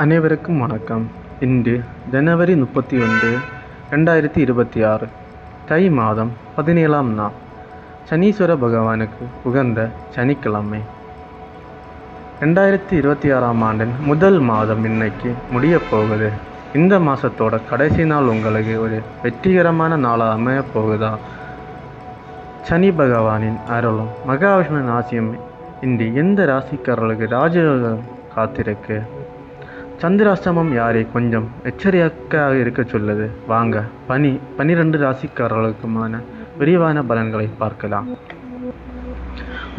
அனைவருக்கும் வணக்கம். இன்று ஜனவரி 31, 2026 தை மாதம் 17ஆம் நாள், சனீஸ்வர பகவானுக்கு உகந்த சனிக்கிழமை. 2026ஆம் ஆண்டின் முதல் மாதம் இன்னைக்கு முடிய போகுது. இந்த மாதத்தோட கடைசி நாள் உங்களுக்கு ஒரு வெற்றிகரமான நாளாக அமைய போகுதா? சனி பகவானின் அருளும் மகாவிஷ்ணு ஆசியும் இன்று எந்த ராசிக்காரர்களுக்கு ராஜயோகம் காத்திருக்கு? சந்திராஷ்டமம் யாரை கொஞ்சம் எச்சரிக்கையாக இருக்க சொல்லுது. வாங்க 12 ராசிக்காரர்களுக்குமான விரிவான பலன்களை பார்க்கலாம்.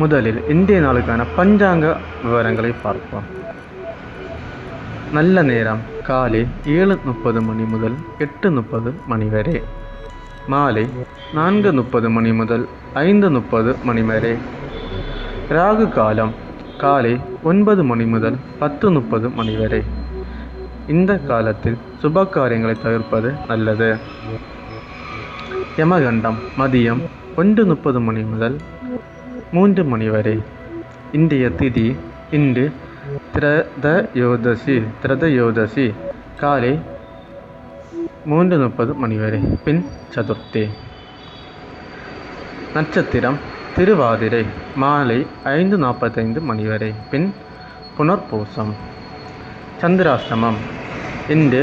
முதலில் இந்திய நாளுக்கான பஞ்சாங்க விவரங்களை பார்ப்போம். நல்ல நேரம் காலை 7:30 மணி முதல் 8:30 மணி வரை, மாலை 4:30 மணி முதல் 5:30 மணி வரை. ராகு காலம் காலை 9 மணி முதல் 10:30 மணி வரை. இந்த காலத்தில் சுப காரியங்களை தவிர்ப்பது நல்லது. யமகண்டம் மதியம் 1:30 மணி முதல் 3 மணி வரை. இன்றைய திதி இன்று திரதயோதசி காலை 3:30 மணி வரை, பின் சதுர்த்தி. நட்சத்திரம் திருவாதிரை மாலை 5:45 மணி வரை, பின் புனர்பூசம். சந்திராஷ்டமம் இன்று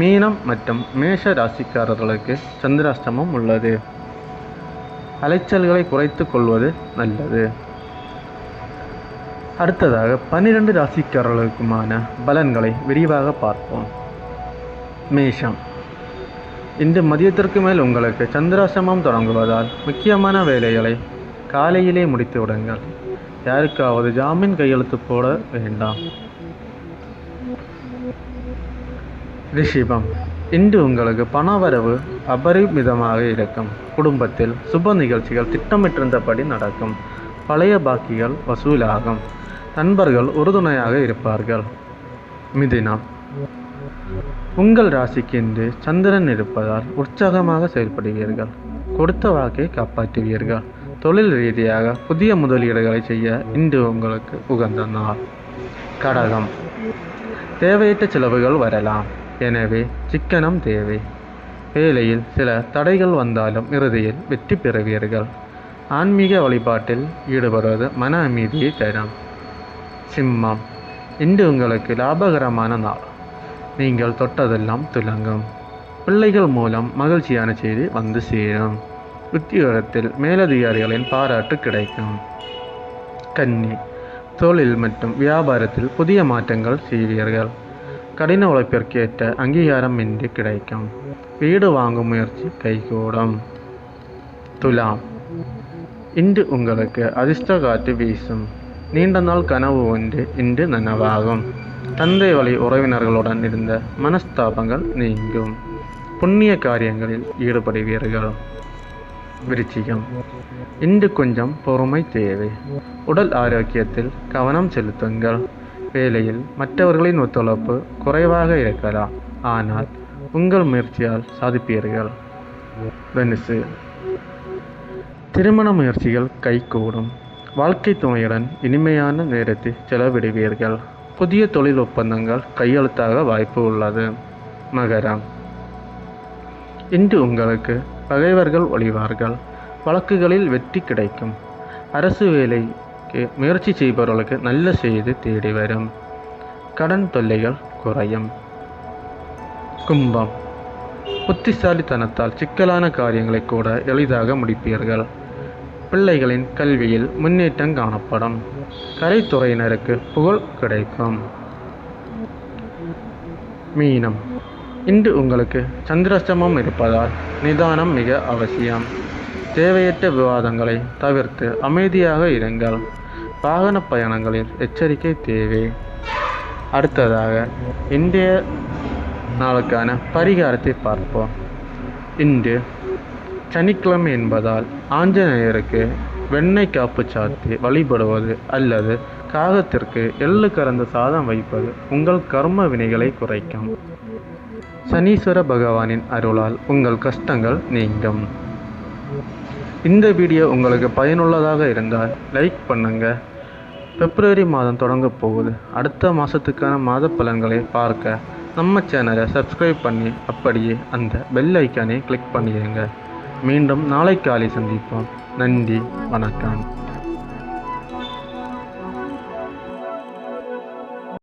மீனம் மற்றும் மேஷ ராசிக்காரர்களுக்கு சந்திராஷ்டமம் உள்ளது. அலைச்சல்களை குறைத்து கொள்வது நல்லது. அடுத்ததாக 12 ராசிக்காரர்களுக்குமான பலன்களை விரிவாக பார்ப்போம். மேஷம், இன்று மதியத்திற்கு மேல் உங்களுக்கு சந்திராஷ்டமம் தொடங்குவதால் முக்கியமான வேலைகளை காலையிலே முடித்து விடுங்கள். யாருக்காவது ஜாமீன் கையெழுத்து போட வேண்டாம். ரிஷிபம், இன்று உங்களுக்கு பணவரவு அபரிமிதமாக இருக்கும். குடும்பத்தில் சுப நிகழ்ச்சிகள் திட்டமிட்டிருந்தபடி நடக்கும். பழைய பாக்கிகள் வசூலாகும். நண்பர்கள் உறுதுணையாக இருப்பார்கள். மிதுனம், உங்கள் ராசிக்கு இன்று சந்திரன் இருப்பதால் உற்சாகமாக செயல்படுவீர்கள். கொடுத்த வாக்கை காப்பாற்றுவீர்கள். தொழில் ரீதியாக புதிய முதலீடுகளை செய்ய இன்று உங்களுக்கு உகந்த நாள். கடகம், தேவையற்ற செலவுகள் வரலாம். எனவே சிக்கனம் தேவை. வேலையில் சில தடைகள் வந்தாலும் இறுதியில் வெற்றி பெறுவீர்கள். ஆன்மீக வழிபாட்டில் ஈடுபடுவது மன அமைதியை தரும். சிம்மம், இன்று உங்களுக்கு லாபகரமான நாள். நீங்கள் தொட்டதெல்லாம் துலங்கும். பிள்ளைகள் மூலம் மகிழ்ச்சியான செய்தி வந்து சேரும். உத்தியோகத்தில் மேலதிகாரிகளின் பாராட்டு கிடைக்கும். கன்னி, தொழில் மற்றும் வியாபாரத்தில் புதிய மாற்றங்கள் செய்வீர்கள். கடின உழைப்பிற்கேற்ற அங்கீகாரம் இன்றி கிடைக்கும். வீடு வாங்கும் முயற்சி கைகூடும். துலாம், இன்று உங்களுக்கு அதிர்ஷ்ட காற்று வீசும். நீண்ட நாள் கனவு ஒன்று இன்று நனவாகும். தந்தை வழி உறவினர்களுடன் இருந்த மனஸ்தாபங்கள் நீங்கும். புண்ணிய காரியங்களில் ஈடுபடுவீர்கள். விருச்சிகம், இன்று கொஞ்சம் பொறுமை தேவை. உடல் ஆரோக்கியத்தில் கவனம் செலுத்துங்கள். வேலையில் மற்றவர்களின் ஒத்துழைப்பு குறைவாக இருக்கலாம், ஆனால் உங்கள் முயற்சியால் சாதிப்பீர்கள். தனுசு, திருமண முயற்சிகள் கைகூடும். வாழ்க்கை துணையுடன் இனிமையான நேரத்தை செலவிடுவீர்கள். புதிய தொழில் ஒப்பந்தங்கள் கையெழுத்தாக வாய்ப்பு உள்ளது. மகரம், இன்று உங்களுக்கு பகைவர்கள் ஒழிவார்கள். வழக்குகளில் வெற்றி கிடைக்கும். அரசு வேலை முயற்சி செய்பவர்களுக்கு நல்ல செய்தி தேடி வரும். கடன் தொல்லைகள் குறையும். கும்பம், புத்திசாலித்தனத்தால் சிக்கலான காரியங்களை கூட எளிதாக முடிப்பீர்கள். பிள்ளைகளின் கல்வியில் முன்னேற்றம் காணப்படும். கலைத்துறையினருக்கு புகழ் கிடைக்கும். மீனம், இன்று உங்களுக்கு சந்திராஷ்டமம் இருப்பதால் நிதானம் மிக அவசியம். தேவையற்ற விவாதங்களை தவிர்த்து அமைதியாக இருங்கள். வாகன பயணங்களில் எச்சரிக்கை தேவை. அடுத்ததாக இன்றைய நாளுக்கான பரிகாரத்தை பார்ப்போம். இன்று சனிக்கிழமை என்பதால் ஆஞ்சநேயருக்கு வெண்ணெய் காப்பு சாத்தி வழிபடுவது அல்லது காகத்திற்கு எள்ளு கலந்த சாதம் வைப்பது உங்கள் கர்ம வினைகளை குறைக்கும். சனீஸ்வர பகவானின் அருளால் உங்கள் கஷ்டங்கள் நீங்கும். இந்த வீடியோ உங்களுக்கு பயனுள்ளதாக இருந்தால் லைக் பண்ணுங்கள். பிப்ரவரி மாதம் தொடங்க போகுது. அடுத்த மாதத்துக்கான மாத பலன்களை பார்க்க நம்ம சேனலை சப்ஸ்கிரைப் பண்ணி அப்படியே அந்த பெல் ஐக்கானை கிளிக் பண்ணிடுங்க. மீண்டும் நாளை காலை சந்திப்போம். நன்றி, வணக்கம்.